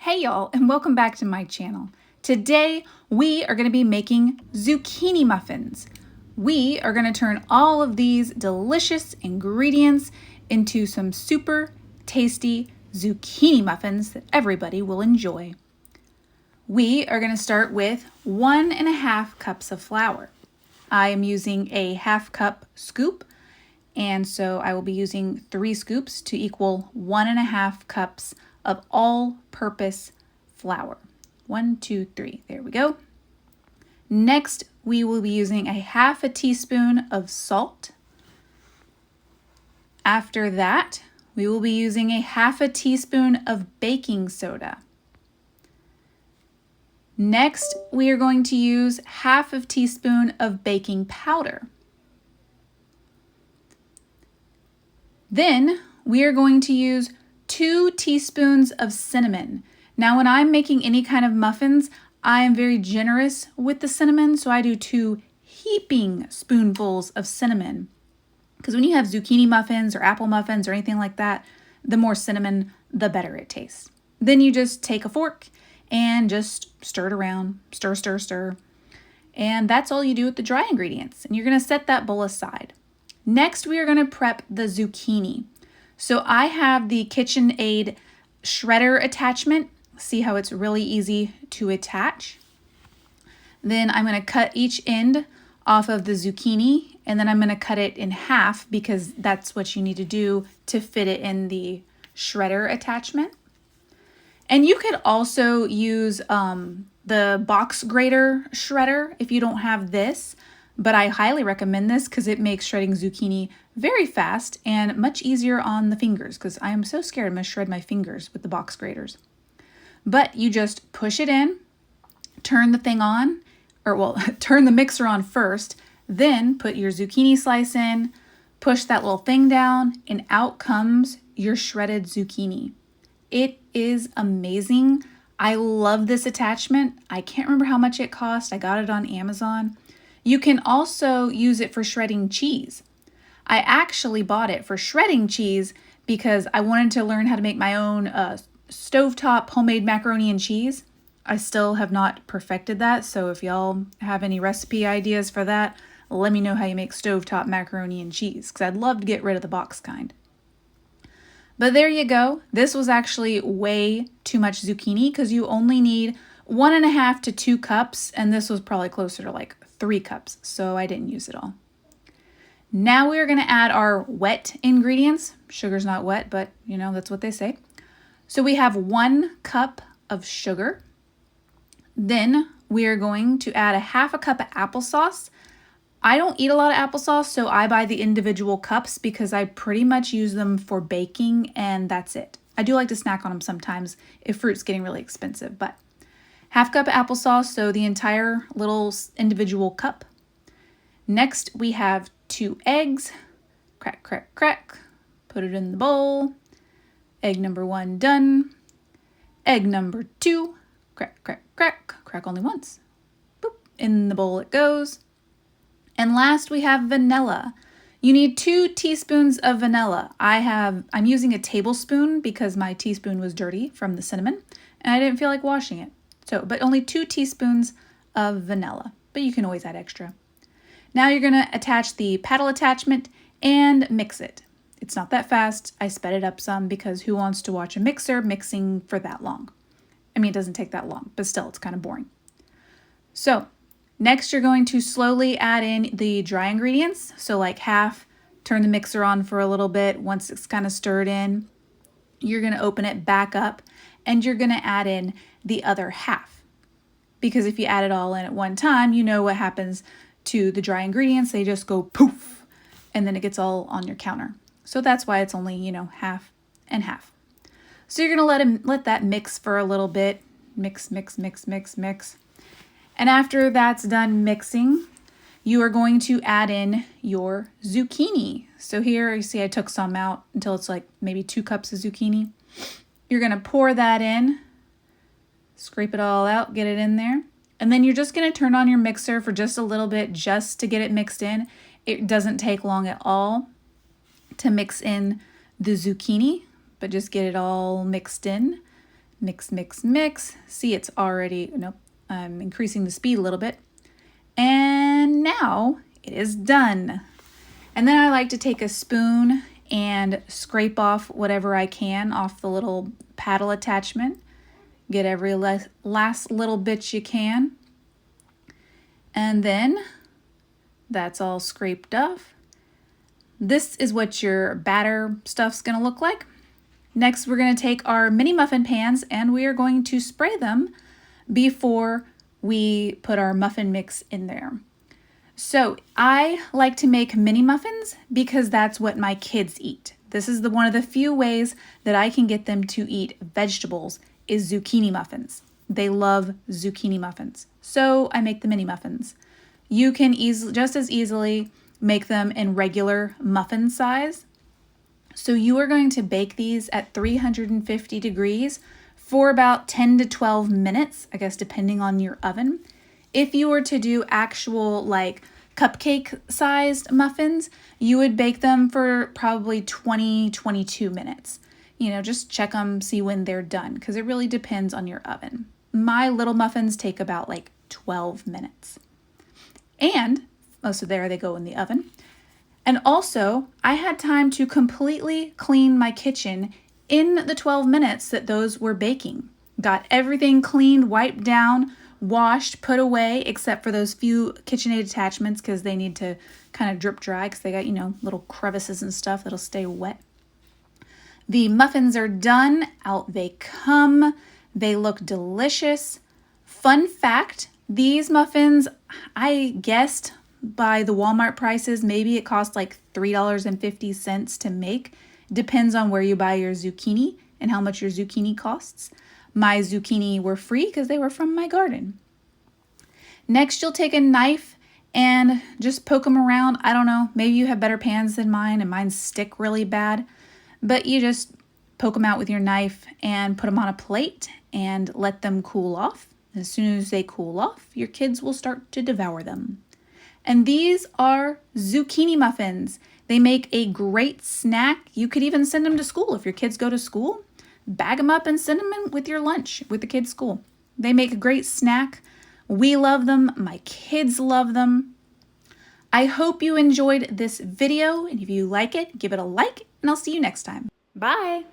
Hey y'all, and welcome back to my channel. Today we are going to be making zucchini muffins. We are going to turn all of these delicious ingredients into some super tasty zucchini muffins that everybody will enjoy. We are going to start with 1.5 cups of flour. I am using a 1/2 cup scoop, and so I will be using 3 scoops to equal 1.5 cups of all-purpose flour. 1, 2, 3, there we go. Next, we will be using a 1/2 teaspoon of salt. After that, we will be using a 1/2 teaspoon of baking soda. Next, we are going to use 1/2 teaspoon of baking powder. Then we are going to use 2 teaspoons of cinnamon. Now, when I'm making any kind of muffins, I am very generous with the cinnamon, so I do 2 heaping spoonfuls of cinnamon. Because when you have zucchini muffins or apple muffins or anything like that, the more cinnamon, the better it tastes. Then you just take a fork and just stir it around, stir, stir, stir. And that's all you do with the dry ingredients. And you're going to set that bowl aside. Next, we are going to prep the zucchini. So I have the KitchenAid shredder attachment. See how it's really easy to attach. Then I'm going to cut each end off of the zucchini, and then I'm going to cut it in half because that's what you need to do to fit it in the shredder attachment. And you could also use the box grater shredder if you don't have this, but I highly recommend this because it makes shredding zucchini very fast and much easier on the fingers, because I am so scared I'm going to shred my fingers with the box graters. But you just push it in, turn the thing on, turn the mixer on first, then put your zucchini slice in, push that little thing down, and out comes your shredded zucchini. It is amazing. I love this attachment. I can't remember how much it cost. I got it on Amazon. You can also use it for shredding cheese. I actually bought it for shredding cheese because I wanted to learn how to make my own stovetop homemade macaroni and cheese. I still have not perfected that, so if y'all have any recipe ideas for that, let me know how you make stovetop macaroni and cheese, because I'd love to get rid of the box kind. But there you go. This was actually way too much zucchini because you only need 1.5 to 2 cups, and this was probably closer to like 3 cups, so I didn't use it all. Now we're going to add our wet ingredients. Sugar's not wet, but you know, that's what they say. So we have 1 cup of sugar. Then we are going to add a 1/2 cup of applesauce. I don't eat a lot of applesauce, so I buy the individual cups because I pretty much use them for baking, and that's it. I do like to snack on them sometimes if fruit's getting really expensive, but 1/2 cup of applesauce, so the entire little individual cup. Next, we have 2 eggs. Crack, crack, crack. Put it in the bowl. Egg number 1 done. Egg number 2. Crack, crack, crack. Crack only once. Boop. In the bowl it goes. And last, we have vanilla. You need 2 teaspoons of vanilla. I'm using a tablespoon because my teaspoon was dirty from the cinnamon, and I didn't feel like washing it. But only 2 teaspoons of vanilla, but you can always add extra. Now you're going to attach the paddle attachment and mix it. It's not that fast. I sped it up some because who wants to watch a mixer mixing for that long? I mean, it doesn't take that long, but still, it's kind of boring. So next, you're going to slowly add in the dry ingredients. So like half, turn the mixer on for a little bit. Once it's kind of stirred in, you're going to open it back up and you're going to add in the other half. Because if you add it all in at one time, you know what happens to the dry ingredients. They just go poof, and then it gets all on your counter. So that's why it's only, half and half. So you're going to let that mix for a little bit. Mix, mix, mix, mix, mix. And after that's done mixing, you are going to add in your zucchini. So here you see I took some out until it's like maybe 2 cups of zucchini. You're going to pour that in, scrape it all out, get it in there. And then you're just going to turn on your mixer for just a little bit just to get it mixed in. It doesn't take long at all to mix in the zucchini, but just get it all mixed in. Mix, mix, mix. See, it's already, nope, I'm increasing the speed a little bit. And now it is done. And then I like to take a spoon and scrape off whatever I can off the little paddle attachment. Get every last little bit you can. And then that's all scraped off. This is what your batter stuff's gonna look like. Next, we're gonna take our mini muffin pans and we are going to spray them before we put our muffin mix in there. So I like to make mini muffins because that's what my kids eat. This is one of the few ways that I can get them to eat vegetables is zucchini muffins. They love zucchini muffins. So I make the mini muffins. You can just as easily make them in regular muffin size. So you are going to bake these at 350 degrees for about 10 to 12 minutes, I guess depending on your oven. If you were to do actual like cupcake sized muffins, you would bake them for probably 22 minutes. You know, just check them, see when they're done, because it really depends on your oven. My little muffins take about like 12 minutes. And, so there they go in the oven. And also, I had time to completely clean my kitchen in the 12 minutes that those were baking. Got everything cleaned, wiped down, washed, put away, except for those few KitchenAid attachments because they need to kind of drip dry because they got, little crevices and stuff that'll stay wet. The muffins are done. Out they come. They look delicious. Fun fact, these muffins, I guessed by the Walmart prices, maybe it cost like $3.50 to make. Depends on where you buy your zucchini and how much your zucchini costs. My zucchini were free because they were from my garden. Next, you'll take a knife and just poke them around. I don't know, maybe you have better pans than mine and mine stick really bad, but you just poke them out with your knife and put them on a plate and let them cool off. As soon as they cool off, your kids will start to devour them. And these are zucchini muffins. They make a great snack. You could even send them to school if your kids go to school. Bag them up and send them in with your lunch with the kids' school. They make a great snack. We love them. My kids love them. I hope you enjoyed this video, and if you like it, give it a like, and I'll see you next time. Bye!